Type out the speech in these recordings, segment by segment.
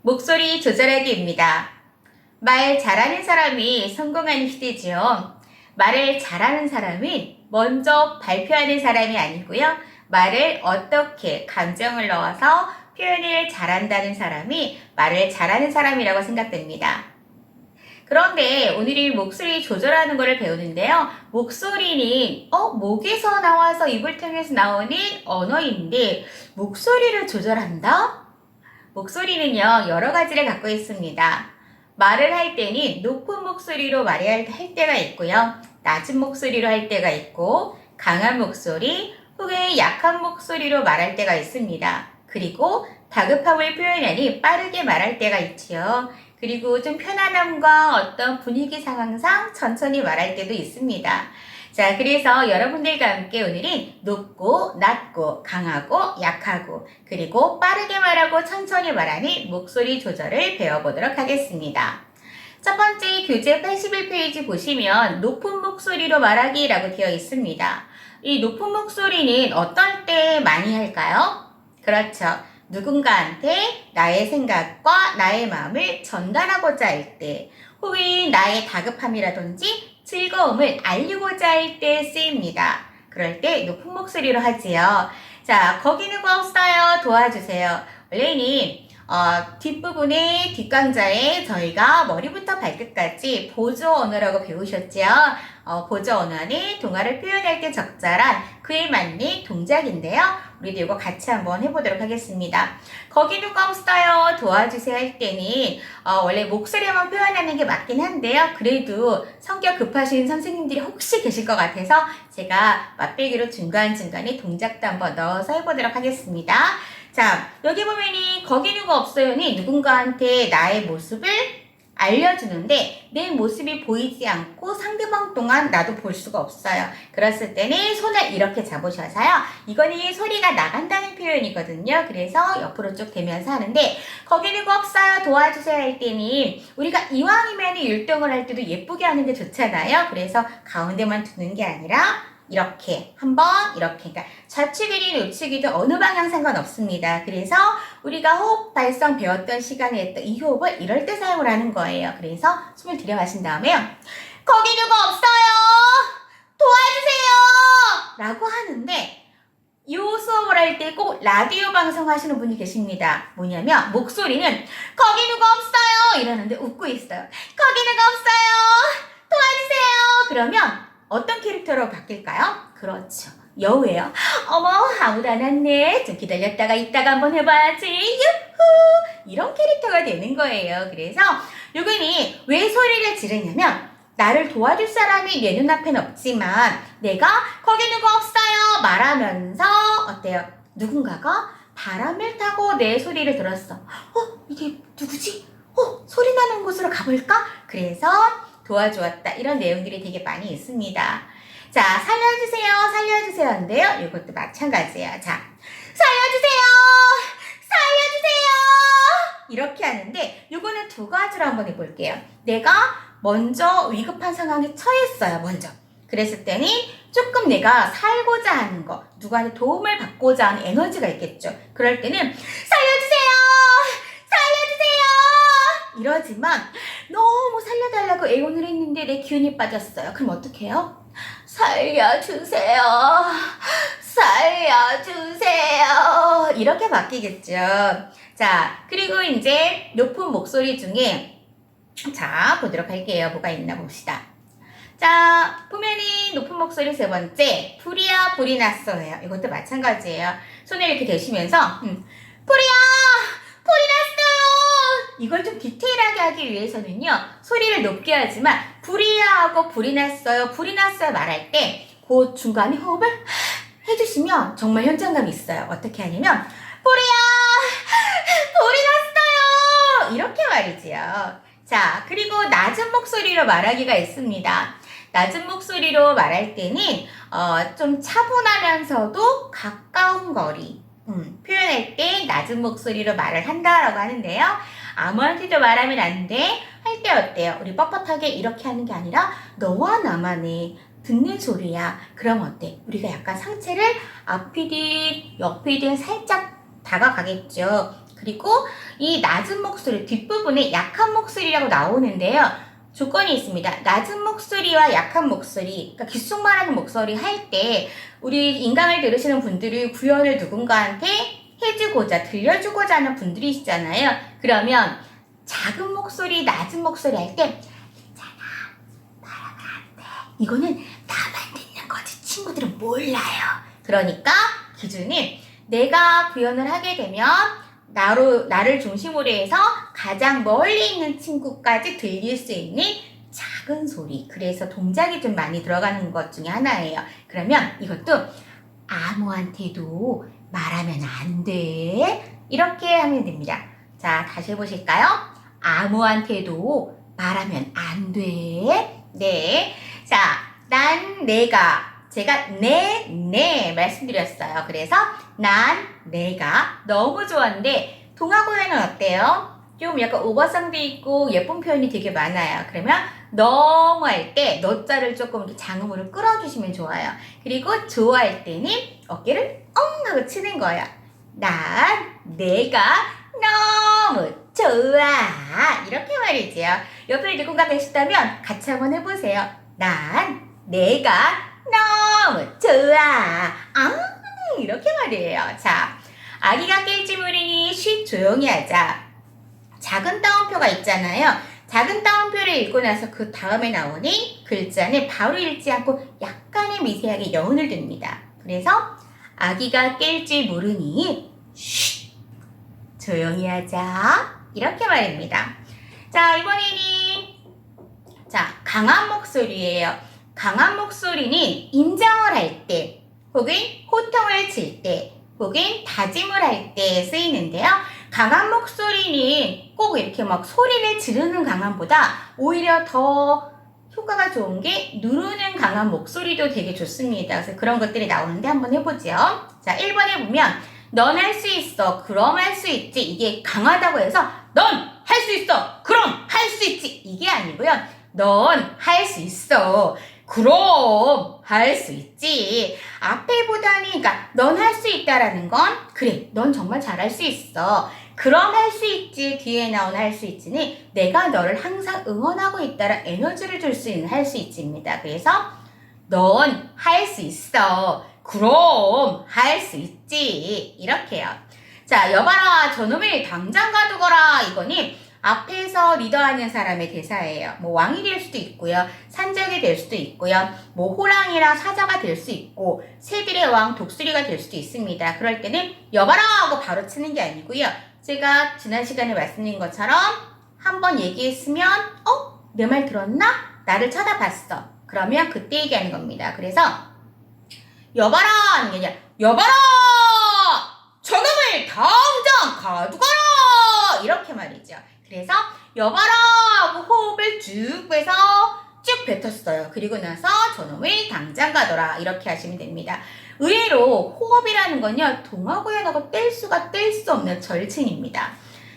목소리 조절하기입니다. 말 잘하는 사람이 성공하는 시대지요. 말을 잘하는 사람은 먼저 발표하는 사람이 아니고요. 말을 어떻게 감정을 넣어서 표현을 잘한다는 사람이 말을 잘하는 사람이라고 생각됩니다. 그런데 오늘 이 목소리 조절하는 것을 배우는데요. 목소리는 목에서 나와서 입을 통해서 나오는 언어인데 목소리를 조절한다? 목소리는요, 여러 가지를 갖고 있습니다. 말을 할 때는 높은 목소리로 말해야 할 때가 있고요. 낮은 목소리로 할 때가 있고, 강한 목소리 혹은 약한 목소리로 말할 때가 있습니다. 그리고 다급함을 표현하니 빠르게 말할 때가 있지요. 그리고 좀 편안함과 어떤 분위기 상황상 천천히 말할 때도 있습니다. 자, 그래서 여러분들과 함께 오늘은 높고 낮고 강하고 약하고 그리고 빠르게 말하고 천천히 말하는 목소리 조절을 배워보도록 하겠습니다. 첫 번째 교재 81페이지 보시면 높은 목소리로 말하기라고 되어 있습니다. 이 높은 목소리는 어떨 때 많이 할까요? 그렇죠. 누군가한테 나의 생각과 나의 마음을 전달하고자 할 때, 혹은 나의 다급함이라든지 즐거움을 알리고자 할 때 쓰입니다. 그럴 때 높은 목소리로 하지요. 자, 거기 누구 없어요? 도와주세요. 원래는 뒷부분에 뒷강좌에 저희가 머리부터 발끝까지 보조 언어라고 배우셨죠? 보조 언어는 동화를 표현할 때 적절한 그에 맞는 동작인데요. 우리도 이거 같이 한번 해보도록 하겠습니다. 거기 누가 없어요? 도와주세요 할 때는 원래 목소리만 표현하는 게 맞긴 한데요. 그래도 성격 급하신 선생님들이 혹시 계실 것 같아서 제가 맛배기로 중간중간에 동작도 한번 넣어서 해보도록 하겠습니다. 자, 여기 보면은 거기 누가 없어요는 누군가한테 나의 모습을 알려주는데 내 모습이 보이지 않고 상대방 동안 나도 볼 수가 없어요. 그랬을 때는 손을 이렇게 잡으셔서요. 이거는 소리가 나간다는 표현이거든요. 그래서 옆으로 쭉 대면서 하는데 거기 누구 없어요? 도와주세요 할 때는 우리가 이왕이면 율동을 할 때도 예쁘게 하는 게 좋잖아요. 그래서 가운데만 두는 게 아니라 이렇게 한번 이렇게 그러니까 좌측이든 우측이든 어느 방향 상관없습니다. 그래서 우리가 호흡 달성 배웠던 시간에 했던 이 호흡을 이럴 때 사용을 하는 거예요. 그래서 숨을 들여마신 다음에 거기 누구 없어요? 도와주세요! 라고 하는데 이 수업을 할 때 꼭 라디오 방송 하시는 분이 계십니다. 뭐냐면 목소리는 거기 누구 없어요? 이러는데 웃고 있어요. 거기 누구 없어요? 도와주세요! 그러면 어떤 캐릭터로 바뀔까요? 그렇죠. 여우예요. 어머, 아무도 안 왔네. 좀 기다렸다가 이따가 한번 해봐야지. 유후! 이런 캐릭터가 되는 거예요. 그래서 요거는 왜 소리를 지르냐면 나를 도와줄 사람이 내 눈앞엔 없지만 내가 거기 누구 없어요 말하면서 어때요? 누군가가 바람을 타고 내 소리를 들었어. 이게 누구지? 소리 나는 곳으로 가볼까? 그래서 도와주었다. 이런 내용들이 되게 많이 있습니다. 자, 살려주세요인데요. 이것도 마찬가지예요. 자, 살려주세요! 이렇게 하는데 이거는 두 가지로 한번 해볼게요. 내가 먼저 위급한 상황에 처했어요. 먼저. 그랬을 때는 조금 내가 살고자 하는 거, 누구한테 도움을 받고자 하는 에너지가 있겠죠. 그럴 때는 살려주세요! 이러지만 너무 살려달라고 애원을 했는데 내 기운이 빠졌어요. 그럼 어떻게 해요? 살려주세요. 이렇게 바뀌겠죠. 자, 그리고 이제 높은 목소리 중에 자, 보도록 할게요. 뭐가 있나 봅시다. 자, 보면은 높은 목소리 세 번째 불이 났어요. 이것도 마찬가지예요. 손을 이렇게 대시면서 불이 났어요. 이걸 좀 디테일하게 하기 위해서는요. 소리를 높게 하지만 불이 났어요 말할 때 그 중간에 호흡을 해주시면 정말 현장감이 있어요. 어떻게 하냐면 불이 났어요. 이렇게 말이지요. 자, 그리고 낮은 목소리로 말하기가 있습니다. 낮은 목소리로 말할 때는 좀 차분하면서도 가까운 거리 표현할 때 낮은 목소리로 말을 한다라고 하는데요. 아무한테도 말하면 안 돼. 할 때 어때요? 우리 뻣뻣하게 이렇게 하는 게 아니라 너와 나만의 듣는 소리야. 그럼 어때? 우리가 약간 상체를 앞이든 옆이든 살짝 다가가겠죠. 그리고 이 낮은 목소리, 뒷부분에 약한 목소리라고 나오는데요. 조건이 있습니다. 낮은 목소리와 약한 목소리, 그러니까 귓속말하는 목소리 할 때 우리 인강을 들으시는 분들이 구현을 누군가한테 해주고자, 들려주고자 하는 분들이시잖아요. 그러면 작은 목소리, 낮은 목소리 할 때 있잖아, 말하면 안 돼. 이거는 나만 듣는 거지. 친구들은 몰라요. 그러니까 기준은 내가 구현을 하게 되면 나를 중심으로 해서 가장 멀리 있는 친구까지 들릴 수 있는 작은 소리. 그래서 동작이 좀 많이 들어가는 것 중에 하나예요. 그러면 이것도 아무한테도 말하면 안 돼. 이렇게 하면 됩니다. 자, 다시 해보실까요? 아무한테도 말하면 안 돼. 네. 자, 제가 내 말씀드렸어요. 그래서 내가 너무 좋았는데 동화구에는 어때요? 좀 약간 오버상도 있고 예쁜 표현이 되게 많아요. 그러면 너무 할 때 너자를 조금 이렇게 장음으로 끌어주시면 좋아요. 그리고 좋아할 때는 어깨를 엉 하고 치는 거예요. 내가 너무 좋아. 이렇게 말이지요. 옆에 누군가 계시다면 같이 한번 해보세요. 내가 너무 좋아. 이렇게 말이에요. 자, 아기가 깰지 모르니 쉿 조용히 하자. 작은 따옴표가 있잖아요. 작은 따옴표를 읽고 나서 그 다음에 나오는 글자는 바로 읽지 않고 약간의 미세하게 여운을 둡니다. 그래서 아기가 깰지 모르니 쉿 조용히 하자. 이렇게 말입니다. 자, 이번에는 강한 목소리예요. 강한 목소리는 인정을 할 때, 혹은 호통을 칠 때, 혹은 다짐을 할 때 쓰이는데요. 강한 목소리는 꼭 이렇게 막 소리를 지르는 강함보다 오히려 더 효과가 좋은 게 누르는 강한 목소리도 되게 좋습니다. 그래서 그런 것들이 나오는데 한번 해보죠. 자, 1번에 보면 넌 할 수 있어. 그럼 할 수 있지. 이게 강하다고 해서 넌 할 수 있어. 그럼 할 수 있지. 이게 아니고요. 넌 할 수 있어. 그럼 할 수 있지. 앞에보다는 그러니까 넌 할 수 있다라는 건 그래. 넌 정말 잘할 수 있어. 그럼 할 수 있지. 뒤에 나온 할 수 있지는 내가 너를 항상 응원하고 있다라 에너지를 줄 수 있는 할 수 있지입니다. 그래서 넌 할 수 있어. 그럼 할 수 있지. 이렇게요. 자, 여봐라. 저놈을 당장 가두거라. 이거는 앞에서 리더하는 사람의 대사예요. 뭐 왕이 될 수도 있고요. 산적이 될 수도 있고요. 뭐 호랑이랑 사자가 될 수 있고 새들의 왕 독수리가 될 수도 있습니다. 그럴 때는 여봐라 하고 바로 치는 게 아니고요. 제가 지난 시간에 말씀드린 것처럼 한번 얘기했으면 내 말 들었나? 나를 쳐다봤어. 그러면 그때 얘기하는 겁니다. 그래서 여봐라 하는 게 아니라 여봐라! 저놈을 당장 가두거라! 이렇게 말이죠. 그래서 여봐라 하고 호흡을 쭉 빼서 쭉 뱉었어요. 그리고 나서 저놈을 당장 가둬라. 이렇게 하시면 됩니다. 의외로 호흡이라는 건요. 동화구연하고 뗄 수 없는 절친입니다.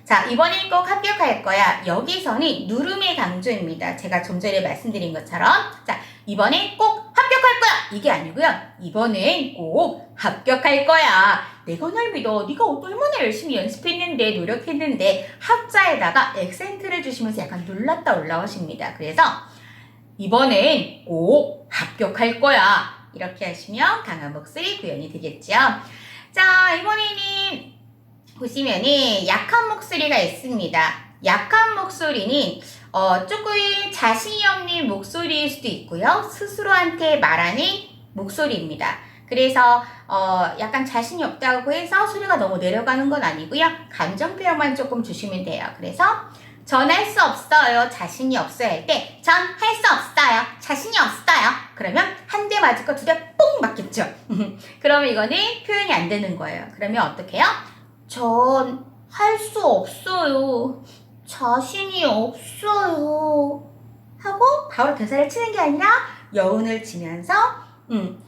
자, 이번엔 꼭 합격할 거야. 여기서는 누름의 강조입니다. 제가 좀 전에 말씀드린 것처럼 자, 이번엔 꼭 합격할 거야. 이게 아니고요. 이번엔 꼭 합격할 거야. 내가 널 믿어. 네가 얼마나 열심히 연습했는데 노력했는데 합자에다가 액센트를 주시면서 약간 눌렀다 올라오십니다. 그래서 이번엔 꼭 합격할 거야. 이렇게 하시면 강한 목소리 구현이 되겠죠. 자, 이번에는 보시면은 약한 목소리가 있습니다. 약한 목소리는 조금 자신이 없는 목소리일 수도 있고요. 스스로한테 말하는 목소리입니다. 그래서 약간 자신이 없다고 해서 소리가 너무 내려가는 건 아니고요. 감정 표현만 조금 주시면 돼요. 그래서 전 할 수 없어요. 자신이 없어요 할 때 전 할 수 없어요. 자신이 없어요. 그러면 한 대 맞을 거 두 대 뽕 맞겠죠. 그러면 이거는 표현이 안 되는 거예요. 그러면 어떻게 해요? 전 할 수 없어요. 자신이 없어요. 하고 바로 대사를 치는 게 아니라 여운을 지면서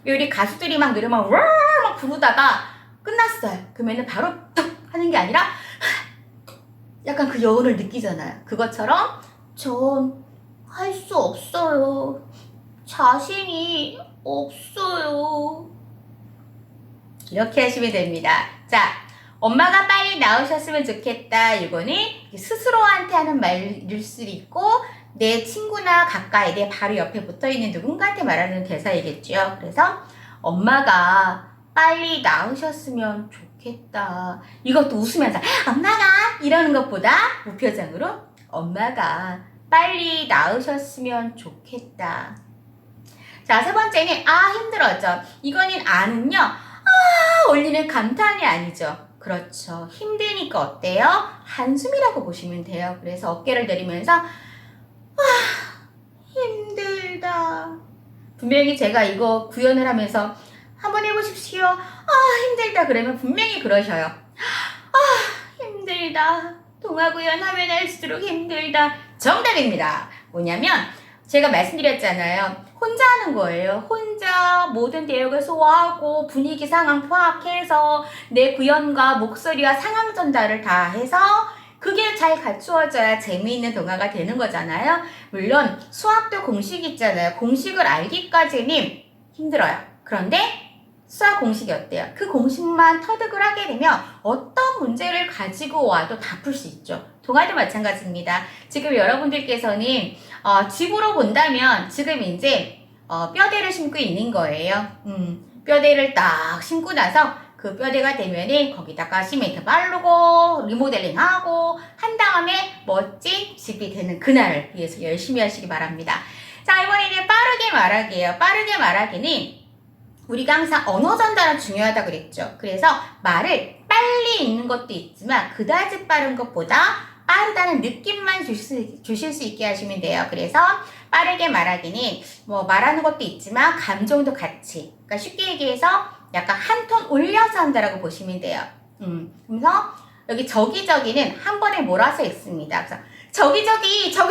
우리 가수들이 막 노래만 막 부르다가 끝났어요. 그러면은 바로 뚝 하는 게 아니라 약간 그 여운을 느끼잖아요. 그것처럼 전 할 수 없어요. 자신이 없어요. 이렇게 하시면 됩니다. 자, 엄마가 빨리 나오셨으면 좋겠다. 이거는 스스로한테 하는 말일 수도 있고 내 친구나 가까이 내 바로 옆에 붙어있는 누군가한테 말하는 대사이겠죠. 그래서 엄마가 빨리 나으셨으면 좋겠다. 이것도 웃으면서 엄마가 이러는 것보다 무표정으로 엄마가 빨리 나으셨으면 좋겠다. 자, 세 번째는 힘들었죠. 이거는 아는요. 올리는 감탄이 아니죠. 그렇죠. 힘드니까 어때요? 한숨이라고 보시면 돼요. 그래서 어깨를 내리면서 힘들다. 분명히 제가 이거 구현을 하면서 한번 해보십시오. 힘들다 그러면 분명히 그러셔요. 힘들다. 동화구연 하면 할수록 힘들다. 정답입니다. 뭐냐면 제가 말씀드렸잖아요. 혼자 하는 거예요. 혼자 모든 대역을 소화하고 분위기 상황 파악해서 내 구현과 목소리와 상황 전달을 다 해서 그게 잘 갖추어져야 재미있는 동화가 되는 거잖아요. 물론 수학도 공식 있잖아요. 공식을 알기까지는 힘들어요. 그런데 수학 공식이 어때요? 그 공식만 터득을 하게 되면 어떤 문제를 가지고 와도 다 풀 수 있죠. 동화도 마찬가지입니다. 지금 여러분들께서는 집으로 본다면 지금 이제 뼈대를 심고 있는 거예요. 뼈대를 딱 심고 나서 그 뼈대가 되면은 거기다가 시멘트 바르고 리모델링하고 한 다음에 멋진 집이 되는 그날을 위해서 열심히 하시기 바랍니다. 자, 이번에는 빠르게 말하기예요. 빠르게 말하기는 우리가 항상 언어 전달은 중요하다고 그랬죠. 그래서 말을 빨리 읽는 것도 있지만 그다지 빠른 것보다 빠르다는 느낌만 주실 수 있게 하시면 돼요. 그래서 빠르게 말하기는 뭐 말하는 것도 있지만 감정도 같이, 그러니까 쉽게 얘기해서 약간 한 톤 올려서 한다라고 보시면 돼요. 그래서 여기 저기저기는 한 번에 몰아서 있습니다. 그래서 저기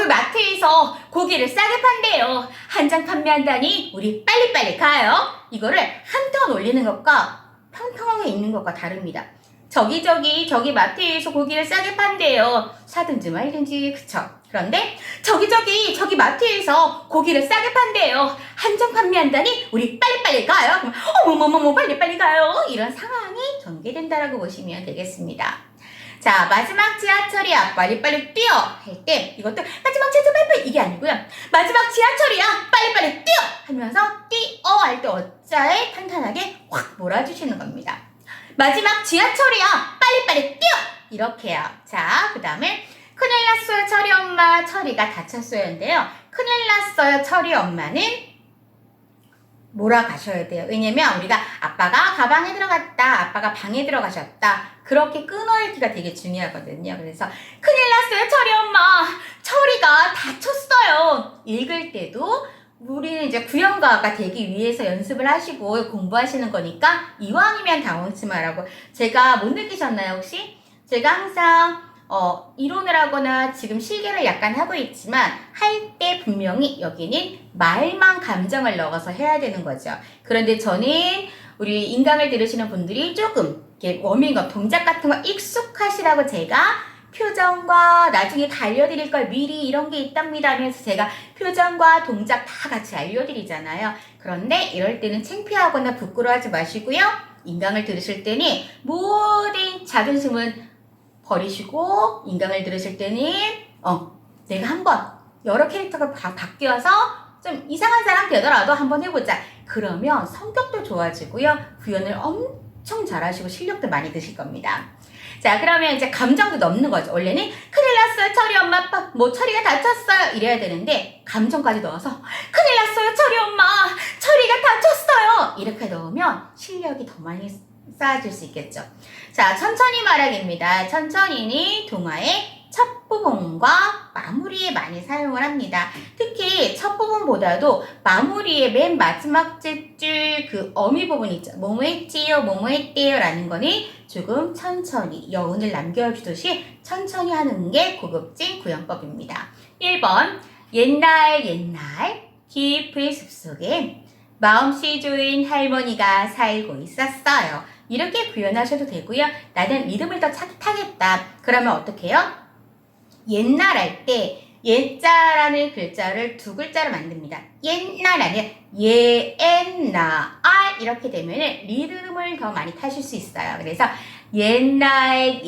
마트에서 고기를 싸게 판대요. 한 장 판매한다니 우리 빨리빨리 가요. 이거를 한 톤 올리는 것과 평평하게 읽는 것과 다릅니다. 저기 마트에서 고기를 싸게 판대요. 사든지 말든지, 그쵸? 그런데 저기 마트에서 고기를 싸게 판대요. 한 장 판매한다니 우리 빨리빨리 가요. 어머머머머 빨리빨리 가요. 이런 상황이 전개된다라고 보시면 되겠습니다. 자, 마지막 지하철이야 빨리빨리 뛰어 할 때 이것도 마지막 지하철 빨리빨리 이게 아니고요. 마지막 지하철이야 빨리빨리 뛰어 하면서 뛰어 할 때 어자에 탄탄하게 확 몰아주시는 겁니다. 마지막 지하철이야 빨리빨리 뛰어 이렇게요. 자, 그 다음에 큰일 났어요 철이 엄마. 철이가 다쳤어요인데요. 큰일 났어요 철이 엄마는 몰아가셔야 돼요. 왜냐면 우리가 아빠가 가방에 들어갔다, 아빠가 방에 들어가셨다, 그렇게 끊어읽기가 되게 중요하거든요. 그래서 큰일 났어요 철이 엄마. 철이가 다쳤어요. 읽을 때도 우리는 이제 구연가가 되기 위해서 연습을 하시고 공부하시는 거니까 이왕이면 당황치 말라고. 제가 못 느끼셨나요 혹시? 제가 항상 이론을 하거나 지금 실기를 약간 하고 있지만 할 때 분명히 여기는 말만 감정을 넣어서 해야 되는 거죠. 그런데 저는 우리 인강을 들으시는 분들이 조금 이렇게 워밍업 동작 같은 거 익숙하시라고 제가 표정과 나중에 다 알려드릴 걸 미리 이런 게 있답니다 하면서 제가 표정과 동작 다 같이 알려드리잖아요. 그런데 이럴 때는 창피하거나 부끄러워하지 마시고요. 인강을 들으실 때는 모든 자존심은 버리시고 인강을 들으실 때는 내가 한번 여러 캐릭터가 바뀌어서 좀 이상한 사람 되더라도 한번 해보자. 그러면 성격도 좋아지고요. 구현을 엄청 잘하시고 실력도 많이 드실 겁니다. 자, 그러면 이제 감정도 넣는 거죠. 원래는 큰일 났어요 철이 엄마 아빠 뭐 철이가 다쳤어요 이래야 되는데 감정까지 넣어서 큰일 났어요 철이 엄마 철이가 다쳤어요 이렇게 넣으면 실력이 더 많이 쌓아질 수 있겠죠. 자, 천천히 말하기입니다. 천천히는 동화의 첫 부분과 마무리에 많이 사용을 합니다. 특히 첫 부분보다도 마무리의 맨 마지막 줄 그 어미 부분 있죠. 뭐뭐 했지요, 뭐뭐 했대요 라는 거는 조금 천천히 여운을 남겨주듯이 천천히 하는 게 고급진 구현법입니다. 1번 옛날 깊은 숲속에 마음씨 좋은 할머니가 살고 있었어요. 이렇게 구현하셔도 되고요. 나는 리듬을 더 타겠다. 그러면 어떻게 해요? 옛날 할 때 옛자라는 글자를 두 글자로 만듭니다. 옛날 아니라 옛날 이렇게 되면 리듬을 더 많이 타실 수 있어요. 그래서 옛날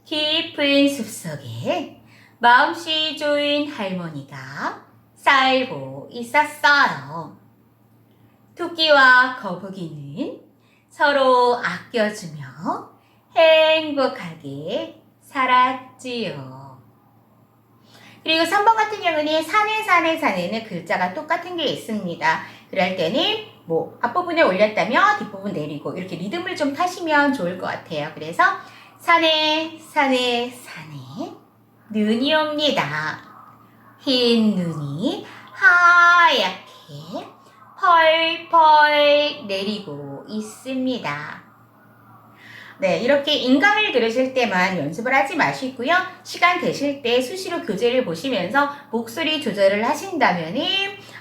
깊은 숲속에 마음씨 좋은 할머니가 살고 있었어요. 토끼와 거북이는 서로 아껴주며 행복하게 살았지요. 그리고 3번 같은 경우는 산에는 글자가 똑같은 게 있습니다. 그럴 때는 뭐 앞부분에 올렸다면 뒷부분 내리고 이렇게 리듬을 좀 타시면 좋을 것 같아요. 그래서 산에 눈이 옵니다. 흰 눈이 하얗게 펄펄 내리고 있습니다. 네, 이렇게 인강을 들으실 때만 연습을 하지 마시고요. 시간 되실 때 수시로 교재를 보시면서 목소리 조절을 하신다면은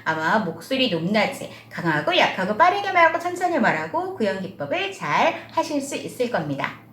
아마 목소리 높낮이, 강하고 약하고 빠르게 말하고 천천히 말하고 구형 기법을 잘 하실 수 있을 겁니다.